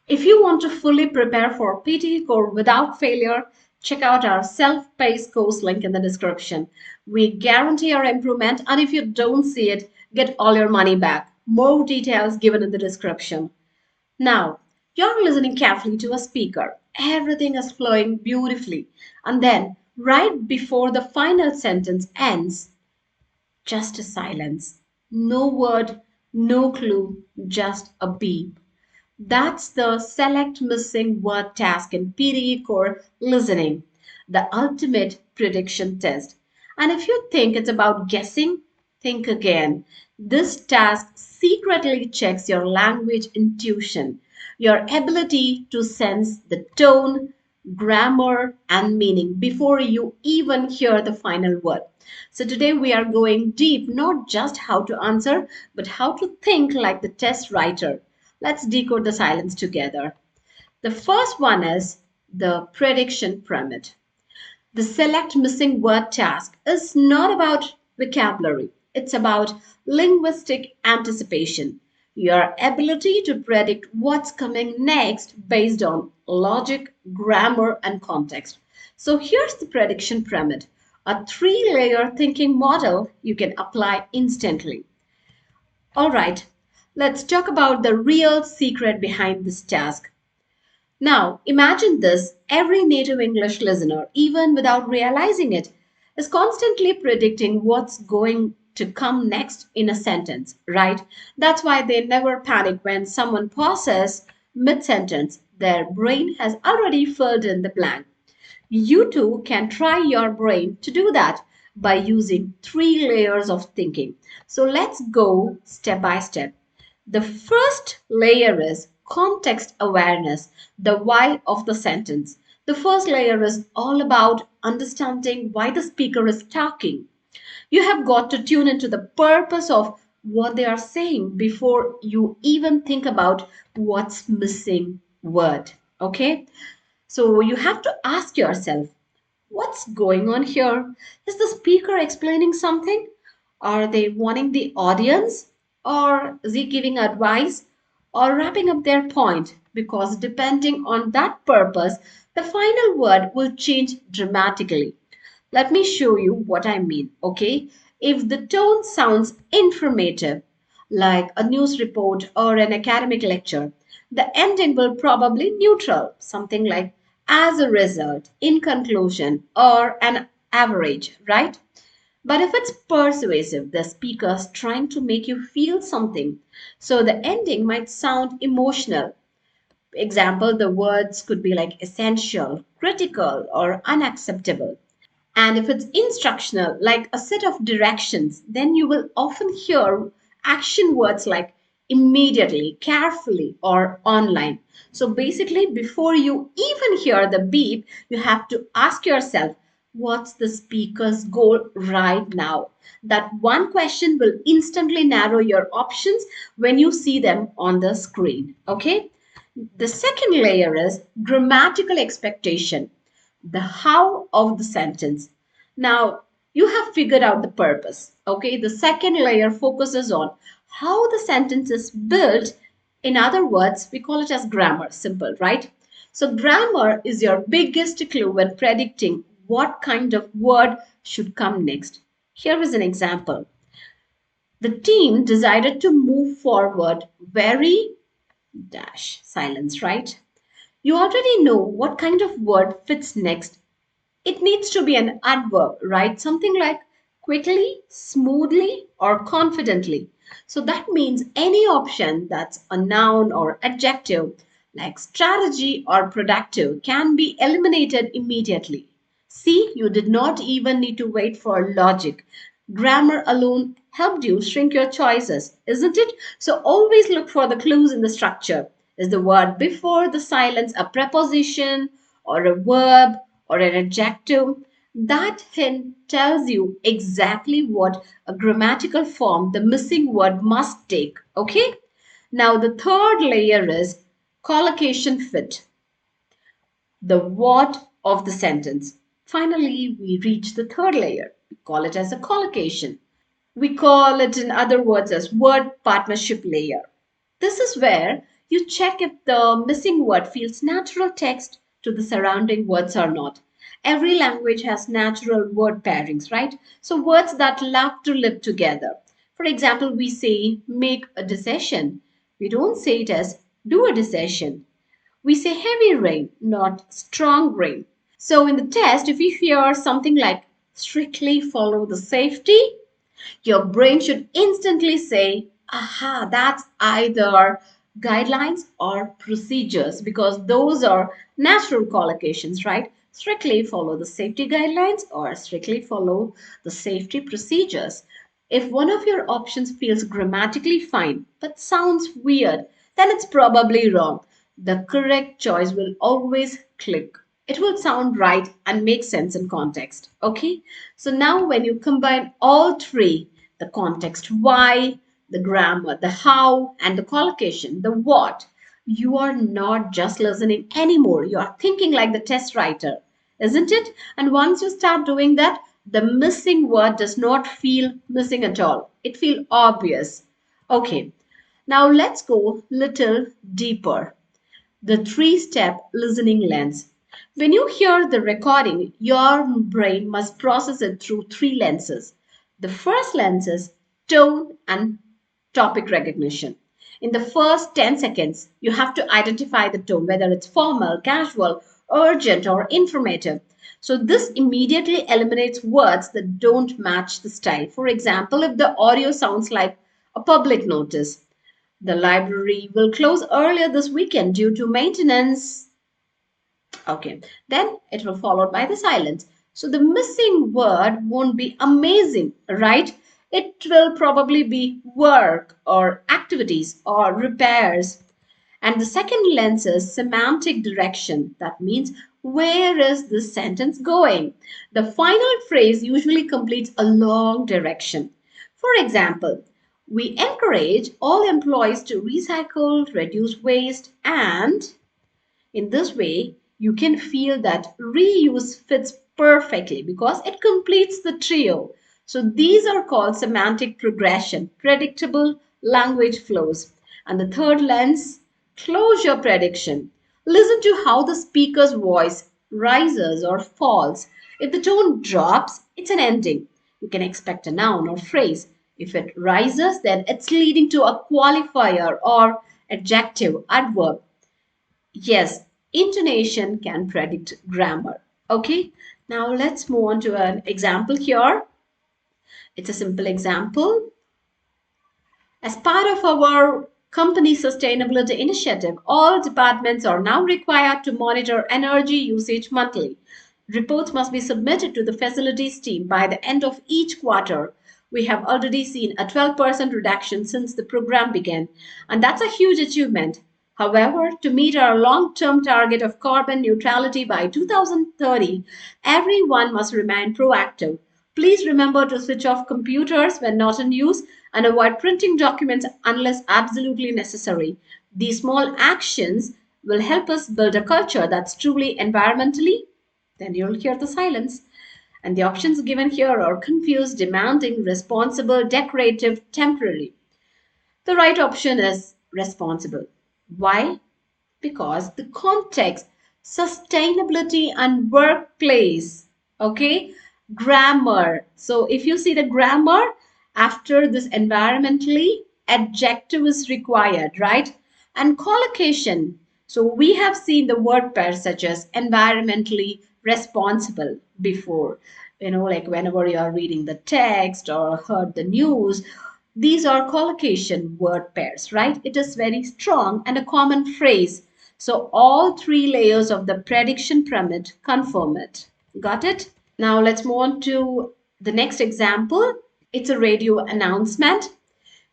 If you want to fully prepare for PTE core without failure, check out our self-paced course link in the description. We guarantee your improvement, and if you don't see it, get all your money back. More details given in the description. Now, you're listening carefully to a speaker. Everything is flowing beautifully. And then, right before the final sentence ends, just a silence. No word, no clue, just a beep. That's the select missing word task in PDE core listening, the ultimate prediction test. And if you think it's about guessing, think again. This task secretly checks your language intuition, your ability to sense the tone, grammar, and meaning before you even hear the final word. So today we are going deep, not just how to answer, but how to think like the test writer. Let's decode the silence together. The first one is the prediction pyramid. The select missing word task is not about vocabulary, it's about linguistic anticipation, your ability to predict what's coming next based on logic, grammar, and context. So here's the prediction pyramid, a three-layer thinking model you can apply instantly. All right, let's talk about the real secret behind this task. Now, imagine this every native English listener, even without realizing it, is constantly predicting what's going to come next in a sentence, right? That's why they never panic when someone pauses mid sentence. Their brain has already filled in the blank. You too can try your brain to do that by using three layers of thinking. So let's go step by step. The first layer is context awareness, the why of the sentence. The first layer is all about understanding why the speaker is talking. You have got to tune into the purpose of what they are saying before you even think about what's missing word. Okay? So you have to ask yourself, what's going on here? Is the speaker explaining something? Are they warning the audience? Or is he giving advice? Or wrapping up their point? Because depending on that purpose, the final word will change dramatically. Let me show you what I mean, okay? If the tone sounds informative, like a news report or an academic lecture, the ending will probably neutral, something like as a result, in conclusion, or an average, right? But if it's persuasive, the speaker's trying to make you feel something, so the ending might sound emotional. Example, the words could be like essential, critical, or unacceptable. And if it's instructional, like a set of directions, then you will often hear action words like immediately, carefully, or online. So basically, before you even hear the beep, you have to ask yourself, what's the speaker's goal right now? That one question will instantly narrow your options when you see them on the screen. Okay? The second layer is grammatical expectation, the how of the sentence. Now, you have figured out the purpose. Okay, the second layer focuses on how the sentence is built. In other words, we call it as grammar, simple, right? So, grammar is your biggest clue when predicting what kind of word should come next. Here is an example. The team decided to move forward very dash silence, right? You already know what kind of word fits next. It needs to be an adverb, right? Something like quickly, smoothly, or confidently. So that means any option that's a noun or adjective, like strategy or productive, can be eliminated immediately. See, you did not even need to wait for logic. Grammar alone helped you shrink your choices, isn't it? So always look for the clues in the structure. Is the word before the silence a preposition or a verb or an adjective? That hint tells you exactly what a grammatical form the missing word must take. Okay? Now, the third layer is collocation fit, the what of the sentence. Finally, we reach the third layer. We call it as a collocation. We call it, in other words, as word partnership layer. This is where You check if the missing word feels natural text to the surrounding words or not. Every language has natural word pairings, right? So words that love to live together. For example, we say make a decision. We don't say it as do a decision. We say heavy rain, not strong rain. So in the test, if you hear something like strictly follow the safety, your brain should instantly say, aha, that's either guidelines or procedures because those are natural collocations, right? Strictly follow the safety guidelines or strictly follow the safety procedures. If one of your options feels grammatically fine but sounds weird, then it's probably wrong. The correct choice will always click. It will sound right and make sense in context. Okay? So now when you combine all three, the context why, the grammar, the how, and the collocation, the what, you are not just listening anymore. You are thinking like the test writer, isn't it? And once you start doing that, the missing word does not feel missing at all. It feels obvious. Okay, now let's go little deeper. The three-step listening lens. When you hear the recording, your brain must process it through three lenses. The first lens is tone and topic recognition. In the first 10 seconds, you have to identify the tone, whether it's formal, casual, urgent, or informative. So, this immediately eliminates words that don't match the style. For example, if the audio sounds like a public notice, the library will close earlier this weekend due to maintenance. Okay, then it will followed by the silence. So the missing word won't be amazing, right? It will probably be work or activities or repairs. And the second lens is semantic direction. That means where is this sentence going? The final phrase usually completes a long direction. For example, we encourage all employees to recycle, reduce waste, and in this way, you can feel that reuse fits perfectly because it completes the trio. So these are called semantic progression, predictable language flows. And the third lens, closure prediction. Listen to how the speaker's voice rises or falls. If the tone drops, it's an ending. You can expect a noun or phrase. If it rises, then it's leading to a qualifier or adjective, adverb. Yes, intonation can predict grammar. Okay, now let's move on to an example here. It's a simple example. As part of our company sustainability initiative, all departments are now required to monitor energy usage monthly. Reports must be submitted to the facilities team by the end of each quarter. We have already seen a 12% reduction since the program began, and that's a huge achievement. However, to meet our long term target of carbon neutrality by 2030, everyone must remain proactive. Please remember to switch off computers when not in use and avoid printing documents unless absolutely necessary. These small actions will help us build a culture that's truly environmentally. Then you'll hear the silence. And the options given here are confused, demanding, responsible, decorative, temporary. The right option is responsible. Why? Because the context, sustainability and workplace, okay, grammar. So if you see the grammar after this environmentally, adjective is required, right? And collocation. So we have seen the word pairs such as environmentally responsible before, like whenever you are reading the text or heard the news, these are collocation word pairs, right? It is very strong and a common phrase. So all three layers of the prediction pyramid confirm it. Got it? Now let's move on to the next example. It's a radio announcement.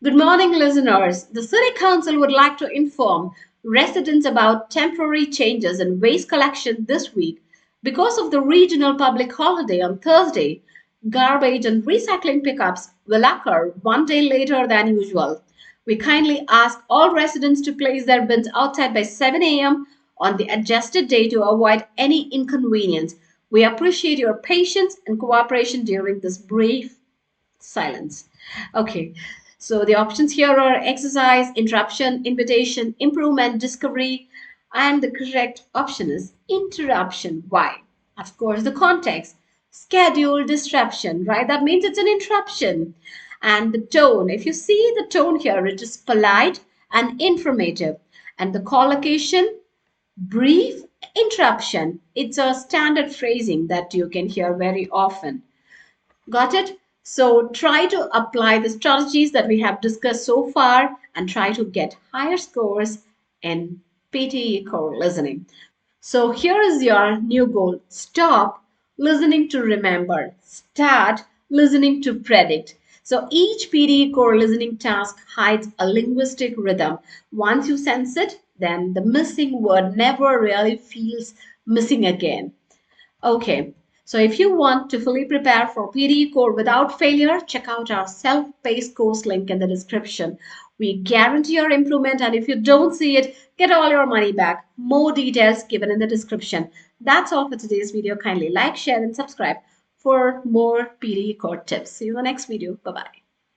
Good morning, listeners. The City Council would like to inform residents about temporary changes in waste collection this week. Because of the regional public holiday on Thursday, garbage and recycling pickups will occur one day later than usual. We kindly ask all residents to place their bins outside by 7 a.m. on the adjusted day to avoid any inconvenience. We appreciate your patience and cooperation during this brief silence. Okay, So the options here are exercise, interruption, invitation, improvement, discovery, and the correct option is interruption. Why? Of course, the context, schedule disruption, right? That means it's an interruption. And the tone, if you see the tone here, it is polite and informative. And the collocation, brief interruption. It's a standard phrasing that you can hear very often. Got it? So try to apply the strategies that we have discussed so far and try to get higher scores in PTE core listening. So here is your new goal. Stop listening to remember. Start listening to predict. So each PTE core listening task hides a linguistic rhythm. Once you sense it, then the missing word never really feels missing again. Okay, so if you want to fully prepare for PTE core without failure, check out our self-paced course link in the description. We guarantee your improvement, and if you don't see it, get all your money back. More details given in the description. That's all for today's video. Kindly like, share, and subscribe for more PTE core tips. See you in the next video. Bye-bye.